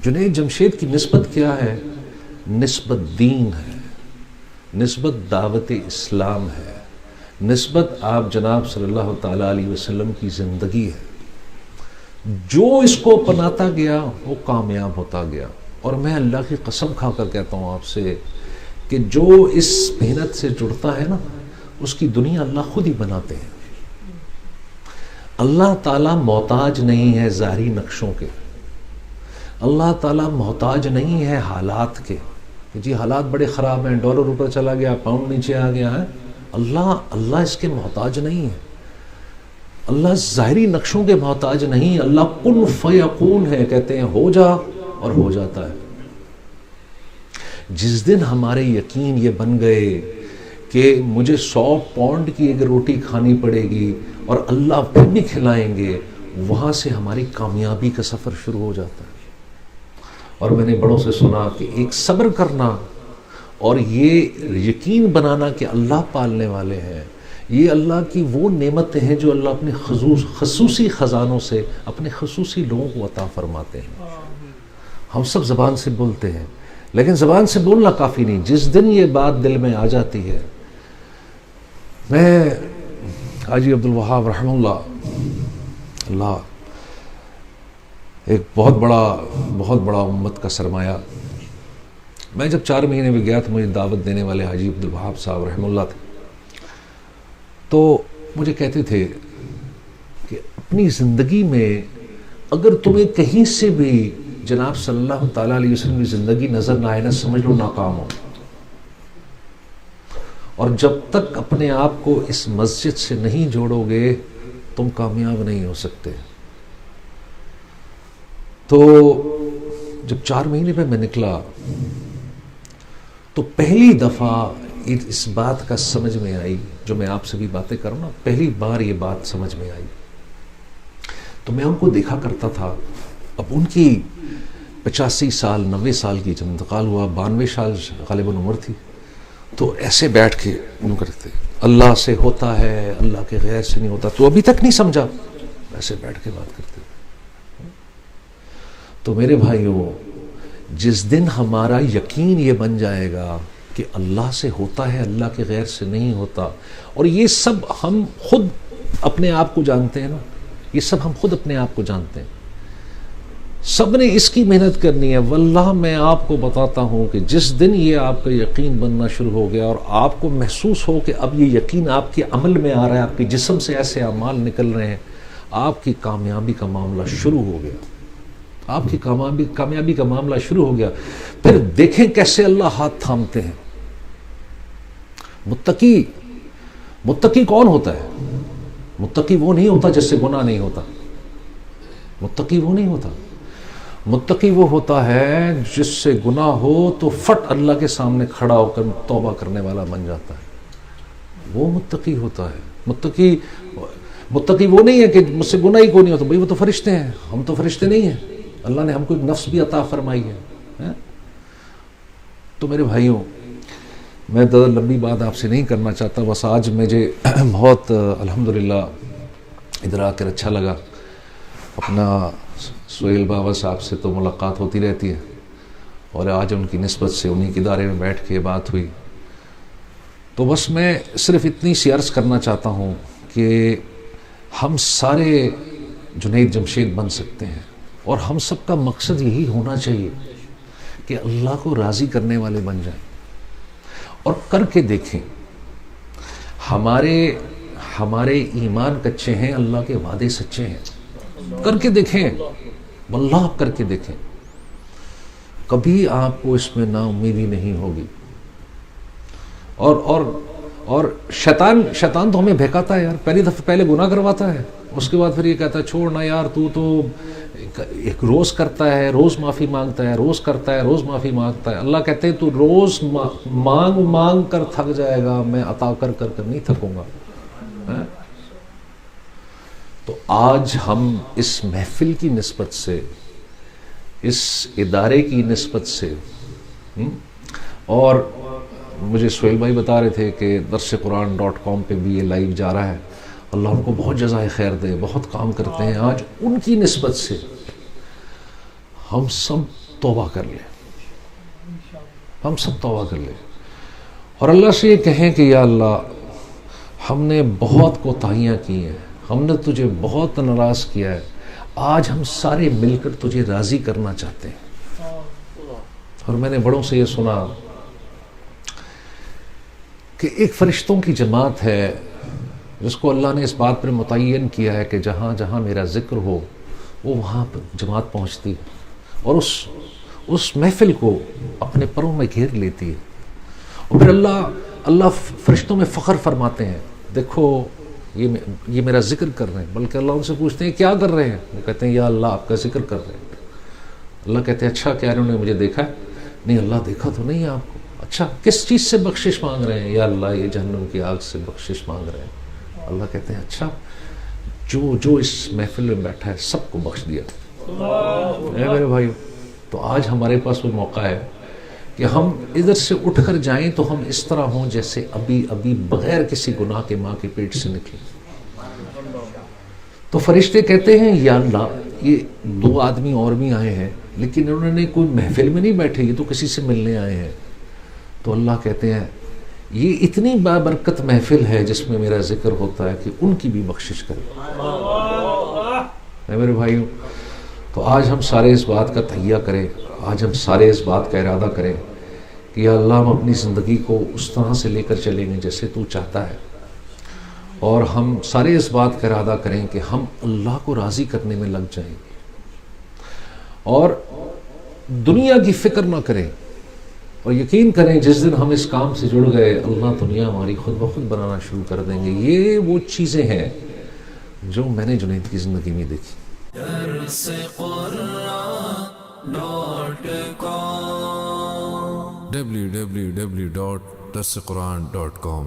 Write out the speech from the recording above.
جنید جمشید کی نسبت کیا ہے؟ نسبت دین ہے، نسبت دعوت اسلام ہے، نسبت آپ جناب صلی اللہ تعالیٰ علیہ وسلم کی زندگی ہے۔ جو اس کو اپناتا گیا وہ کامیاب ہوتا گیا۔ اور میں اللہ کی قسم کھا کر کہتا ہوں آپ سے کہ جو اس محنت سے جڑتا ہے نا، اس کی دنیا اللہ خود ہی بناتے ہیں۔ اللہ تعالیٰ محتاج نہیں ہے ظاہری نقشوں کے، اللہ تعالیٰ محتاج نہیں ہے حالات کے کہ جی حالات بڑے خراب ہیں، ڈالر اوپر چلا گیا، پاؤنڈ نیچے آ گیا ہے۔ اللہ اس کے محتاج نہیں ہے، اللہ ظاہری نقشوں کے محتاج نہیں، اللہ کن فیکون ہے، کہتے ہیں ہو جا اور ہو جاتا ہے۔ جس دن ہمارے یقین یہ بن گئے کہ مجھے 100 پاؤنڈ کی ایک روٹی کھانی پڑے گی اور اللہ پھر بھی کھلائیں گے، وہاں سے ہماری کامیابی کا سفر شروع ہو جاتا ہے۔ اور میں نے بڑوں سے سنا کہ ایک صبر کرنا اور یہ یقین بنانا کہ اللہ پالنے والے ہیں، یہ اللہ کی وہ نعمتیں ہیں جو اللہ اپنے خصوصی خزانوں سے اپنے خصوصی لوگوں کو عطا فرماتے ہیں۔ ہم سب زبان سے بولتے ہیں، لیکن زبان سے بولنا کافی نہیں، جس دن یہ بات دل میں آ جاتی ہے۔ میں حاجی عبدالوہاب رحمہ اللہ ایک بہت بڑا امت کا سرمایہ، میں جب 4 مہینے میں گیا تو مجھے دعوت دینے والے حاجی عبدالوہاب صاحب رحمہ اللہ تھے، تو مجھے کہتے تھے کہ اپنی زندگی میں اگر تمہیں کہیں سے بھی جناب صلی اللہ تعالیٰ علیہ وسلم کی زندگی نظر نہ آئے نا، سمجھ لو ناکام ہو۔ اور جب تک اپنے آپ کو اس مسجد سے نہیں جوڑو گے تم کامیاب نہیں ہو سکتے۔ تو جب 4 مہینے پہ میں نکلا تو پہلی دفعہ اس بات کا سمجھ میں آئی، جو میں آپ سے بھی باتیں کروں نا، پہلی بار یہ بات سمجھ میں آئی۔ تو میں ان کو دیکھا کرتا تھا، اب ان کی 85 سال 90 سال کی جب انتقال ہوا، 92 سال غالباً عمر تھی، تو ایسے بیٹھ کے یوں کرتے، اللہ سے ہوتا ہے، اللہ کے غیر سے نہیں ہوتا، تو ابھی تک نہیں سمجھا، ایسے بیٹھ کے بات کرتے۔ تو میرے بھائیوں، جس دن ہمارا یقین یہ بن جائے گا کہ اللہ سے ہوتا ہے، اللہ کے غیر سے نہیں ہوتا، اور یہ سب ہم خود اپنے آپ کو جانتے ہیں نا، یہ سب ہم خود اپنے آپ کو جانتے ہیں، سب نے اس کی محنت کرنی ہے۔ واللہ میں آپ کو بتاتا ہوں کہ جس دن یہ آپ کا یقین بننا شروع ہو گیا اور آپ کو محسوس ہو کہ اب یہ یقین آپ کے عمل میں آ رہا ہے، آپ کے جسم سے ایسے اعمال نکل رہے ہیں، آپ کی کامیابی کا معاملہ شروع ہو گیا، آپ کی کامیابی کا معاملہ شروع ہو گیا۔ پھر دیکھیں کیسے اللہ ہاتھ تھامتے ہیں۔ متقی کون ہوتا ہے؟ متقی وہ نہیں ہوتا جس سے گناہ نہیں ہوتا، متقی وہ نہیں ہوتا، متقی وہ ہوتا ہے جس سے گناہ ہو تو فٹ اللہ کے سامنے کھڑا ہو کر توبہ کرنے والا بن جاتا ہے، وہ متقی ہوتا ہے۔ متقی وہ نہیں ہے کہ مجھ سے گناہ ہی کو نہیں ہوتا، بھائی وہ تو فرشتے ہیں، ہم تو فرشتے نہیں ہیں، اللہ نے ہم کو ایک نفس بھی عطا فرمائی ہے۔ تو میرے بھائیوں، میں زیادہ لمبی بات آپ سے نہیں کرنا چاہتا، بس آج مجھے بہت الحمدللہ ادھر آ کر اچھا لگا۔ اپنا سہیل بابا صاحب سے تو ملاقات ہوتی رہتی ہے، اور آج ان کی نسبت سے انہی کے ادارے میں بیٹھ کے بات ہوئی، تو بس میں صرف اتنی سی عرض کرنا چاہتا ہوں کہ ہم سارے جنید جمشید بن سکتے ہیں، اور ہم سب کا مقصد یہی ہونا چاہیے کہ اللہ کو راضی کرنے والے بن جائیں، اور کر کے دیکھیں۔ ہمارے ایمان کچے ہیں، اللہ کے وعدے سچے ہیں، کر کے دیکھیں، واللہ کر کے دیکھیں، کبھی آپ کو اس میں نا امیدی نہیں ہوگی۔ اور شیطان تو ہمیں بہکاتا ہے یار، پہلے گناہ کرواتا ہے، اس کے بعد پھر یہ کہتا ہے چھوڑ نا یار، تو ایک روز کرتا ہے، روز معافی مانگتا ہے، روز کرتا ہے، روز معافی مانگتا ہے۔ اللہ کہتے ہیں تو روز مانگ کر تھک جائے گا، میں عطا کر نہیں تھکوں گا۔ تو آج ہم اس محفل کی نسبت سے، اس ادارے کی نسبت سے، اور مجھے سہیل بھائی بتا رہے تھے کہ درسقرآن.com پہ بھی یہ لائیو جا رہا ہے، اللہ ان کو بہت جزائے خیر دے، بہت کام کرتے ہیں۔ آج ان کی نسبت سے ہم سب توبہ کر لیں، ہم سب توبہ کر لیں اور اللہ سے یہ کہیں کہ یا اللہ ہم نے بہت کوتاہیاں کی ہیں، ہم نے تجھے بہت ناراض کیا ہے، آج ہم سارے مل کر تجھے راضی کرنا چاہتے ہیں۔ اور میں نے بڑوں سے یہ سنا کہ ایک فرشتوں کی جماعت ہے جس کو اللہ نے اس بات پر متعین کیا ہے کہ جہاں جہاں میرا ذکر ہو وہ وہاں پر جماعت پہنچتی ہے اور اس محفل کو اپنے پروں میں گھیر لیتی ہے، اور پھر اللہ فرشتوں میں فخر فرماتے ہیں، دیکھو یہ میرا ذکر کر رہے ہیں، بلکہ اللہ ان سے پوچھتے ہیں کیا کر رہے ہیں؟ وہ کہتے ہیں یا اللہ آپ کا ذکر کر رہے ہیں۔ اللہ کہتے ہیں اچھا کیا انہوں نے مجھے دیکھا ہے؟ نہیں اللہ دیکھا تو نہیں ہے آپ کو۔ اچھا کس چیز سے بخشش مانگ رہے ہیں؟ یا اللہ یہ جہنم کی آگ سے بخشش مانگ رہے ہیں۔ اللہ کہتے ہیں اچھا جو اس محفل میں بیٹھا ہے سب کو بخش دیا۔ اے میرے بھائیو، تو آج ہمارے پاس وہ موقع ہے کہ ہم ادھر سے اٹھ کر جائیں تو ہم اس طرح ہوں جیسے ابھی بغیر کسی گناہ کے ماں کے پیٹ سے نکلے۔ تو فرشتے کہتے ہیں یا اللہ یہ 2 آدمی اور بھی آئے ہیں لیکن انہوں نے کوئی محفل میں نہیں بیٹھے، یہ تو کسی سے ملنے آئے ہیں۔ تو اللہ کہتے ہیں یہ اتنی بابرکت محفل ہے جس میں میرا ذکر ہوتا ہے کہ ان کی بھی بخشش کرے۔ اے میرے بھائیوں، تو آج ہم سارے اس بات کا تہیہ کریں، آج ہم سارے اس بات کا ارادہ کریں کہ یا اللہ ہم اپنی زندگی کو اس طرح سے لے کر چلیں گے جیسے تو چاہتا ہے، اور ہم سارے اس بات کا ارادہ کریں کہ ہم اللہ کو راضی کرنے میں لگ جائیں گے اور دنیا کی فکر نہ کریں، اور یقین کریں جس دن ہم اس کام سے جڑ گئے اللہ دنیا ہماری خود بخود بنانا شروع کر دیں گے۔ یہ وہ چیزیں ہیں جو میں نے جنید کی زندگی میں دیکھی۔ www.darsequran.com